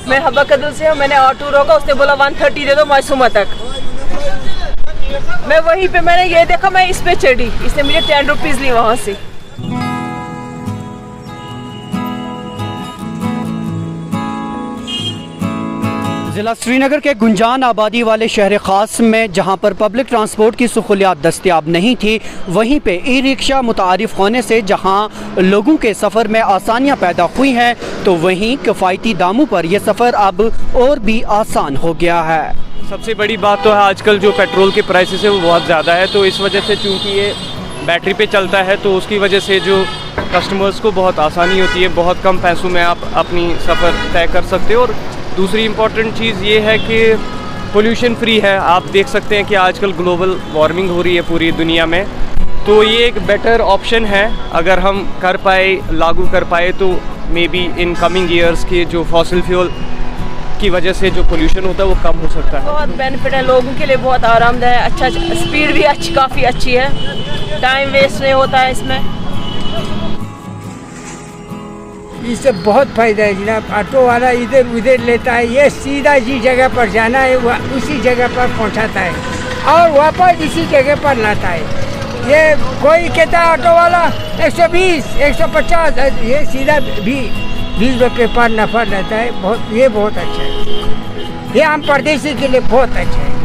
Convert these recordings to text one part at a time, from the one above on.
मैं हब्बा कदल से हूँ। मैंने ऑटो रोका, उसने बोला 130 दे दो मासूमा तक। मैं वहीं पे मैंने ये देखा, मैं इस पे चढ़ी, इसने मुझे 10 रुपीज ली वहाँ से। ज़िला श्रीनगर के गुंजान आबादी वाले शहर ख़ास में जहां पर पब्लिक ट्रांसपोर्ट की सहूलियात दस्तियाब नहीं थी, वहीं पे ई रिक्शा मुतारिफ होने से जहां लोगों के सफ़र में आसानियां पैदा हुई हैं, तो वहीं किफ़ायती दामों पर यह सफ़र अब और भी आसान हो गया है। सबसे बड़ी बात तो है आजकल जो पेट्रोल के प्राइसेस है वो बहुत ज़्यादा है, तो इस वजह से चूँकि ये बैटरी पे चलता है तो उसकी वजह से जो कस्टमर्स को बहुत आसानी होती है, बहुत कम पैसों में आप अपनी सफ़र तय कर सकते हो। और दूसरी इम्पॉर्टेंट चीज़ ये है कि पोल्यूशन फ्री है। आप देख सकते हैं कि आजकल ग्लोबल वार्मिंग हो रही है पूरी दुनिया में, तो ये एक बेटर ऑप्शन है। अगर हम कर पाए, लागू कर पाए, तो may be in coming years के जो फॉसिल फ्यूल की वजह से जो पोल्यूशन होता है वो कम हो सकता है। बहुत बेनिफिट है लोगों के लिए, बहुत आरामदायक है, अच्छा स्पीड भी काफ़ी अच्छी है, टाइम वेस्ट नहीं होता है इसमें। इससे बहुत फ़ायदा है जनाब। ऑटो वाला इधर उधर लेता है, ये सीधा जिस जगह पर जाना है वह उसी जगह पर पहुंचाता है और वापस इसी जगह पर लाता है। ये कोई कहता है ऑटो वाला 120, 150, ये सीधा भी 20 रुपये पर नफ़ा लेता है। ये बहुत अच्छा है, ये आम परदेशी के लिए बहुत अच्छा है।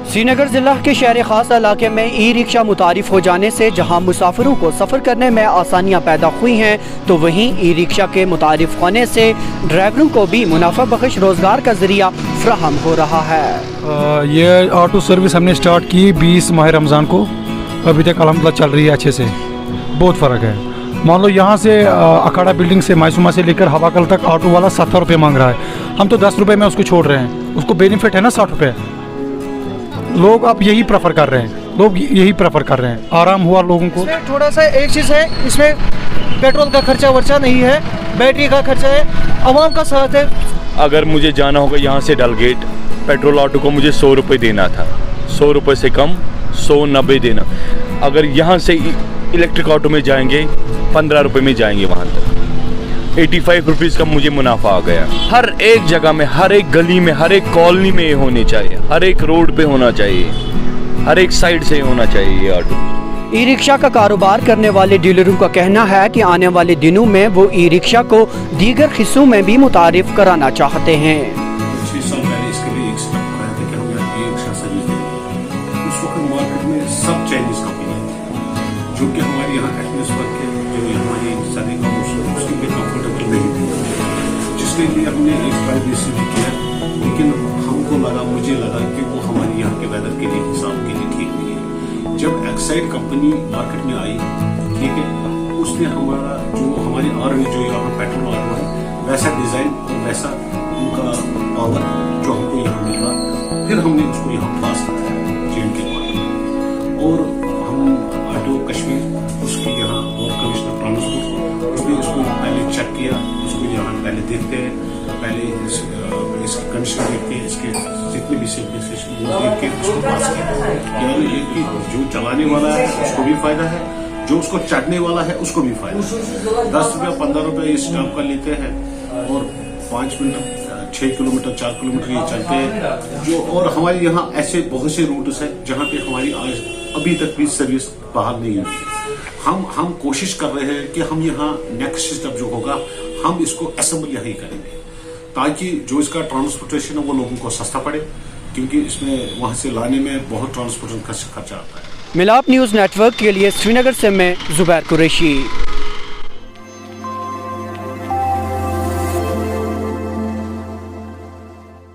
श्रीनगर ज़िला के शहर ख़ास इलाके में ई रिक्शा मुतारिफ हो जाने से जहां मुसाफिरों को सफ़र करने में आसानियां पैदा हुई हैं, तो वहीं ई रिक्शा के मुतारिफ होने से ड्राइवरों को भी मुनाफा बख्श रोज़गार का ज़रिया फ्राहम हो रहा है। ये ऑटो सर्विस हमने स्टार्ट की 20 माह रमज़ान को, अभी तक अल्हम्दुलिल्लाह चल रही है अच्छे से। बहुत फ़र्क है। मान लो यहाँ से अखाड़ा बिल्डिंग से मायसूमा से लेकर हवाकल तक ऑटो वाला 70 रुपये मांग रहा है, हम तो 10 रुपये में उसको छोड़ रहे हैं। उसको बेनिफिट है ना 60 रुपये। लोग अब यही प्रेफर कर रहे हैं, लोग यही प्रेफर कर रहे हैं। आराम हुआ लोगों को। इसमें थोड़ा सा एक चीज़ है, इसमें पेट्रोल का खर्चा वर्चा नहीं है, बैटरी का खर्चा है, आवाम का साथ है। अगर मुझे जाना होगा यहाँ से डलगेट, पेट्रोल ऑटो को मुझे 100 रुपये देना था, 100 रुपये से कम 190 देना। अगर यहाँ से इलेक्ट्रिक ऑटो में जाएंगे 15 रुपये में जाएंगे वहाँ तक, 85 रुपीज़ का मुझे मुनाफा आ गया। हर एक जगह में, हर एक गली में, हर एक कॉलोनी में ये होने चाहिए, हर एक रोड पे होना चाहिए, हर एक साइड से होना चाहिए ये ऑटो। ई रिक्शा का कारोबार करने वाले डीलरों का कहना है कि आने वाले दिनों में वो ई रिक्शा को दीगर हिस्सों में भी मुतारिफ कराना चाहते हैं। 6 साल पहले इसके लिए एक स्टेप कराया था कि हम यहाँ ई रिक्शा सर्विस देंगे। उस वक्त मार्केट में सब चाइनीज कंपनियाँ थी, जो कि हमारे यहाँ कश्मीर वर्क के जो हमारी सर्दी का मौसम उसके लिए कंफर्टेबल नहीं थी, जिसके लिए हमने एक ट्राई बेसिस भी किया। लेकिन हमको लगा, मुझे लगा कि वो हमारे यहाँ के वेदर के लिए, हिसाब के लिए ठीक नहीं है। जब एक्साइड कंपनी मार्केट में आई, ठीक है, उसने हमारा जो हमारी जो यहाँ पेट्रोल ऑटो है वैसा डिज़ाइन और वैसा उनका पावर जो हमको यहाँ मिला, फिर हमने उसको यहाँ पास कराया JNK वाले। और हम ऑटो कश्मीर उसकी यहाँ और कमिश्नर ट्रांसपोर्ट उसने इसको पहले चेक किया, उसको यहाँ पहले देखते हैं, पहले इसकी कंडीशन देखते हैं, इसके जितने भी सेफ्टी सिस्टम देख के उसको पास किया। यानी ये कि जो चलाने वाला है उसको भी फायदा है, जो उसको चढ़ने वाला है उसको भी फायदा है। 10 रुपया 15 रुपये इस स्टाफ का लेते हैं और 5 मिनट 6 किलोमीटर 4 किलोमीटर ये चलते हैं। जो और हमारे यहाँ ऐसे बहुत से रूट्स हैं जहाँ पे हमारी आज अभी तक भी सर्विस बहाल नहीं हुई है। हम कोशिश कर रहे हैं कि हम यहाँ नेक्स्ट स्टेप जो होगा हम इसको असेंबल यहाँ ही करेंगे, ताकि जो इसका ट्रांसपोर्टेशन है वो लोगों को सस्ता पड़े, क्योंकि इसमें वहाँ से लाने में बहुत ट्रांसपोर्टेशन खर्चा आता है। मिलाप न्यूज़ नेटवर्क के लिए श्रीनगर से मैं जुबैर कुरैशी।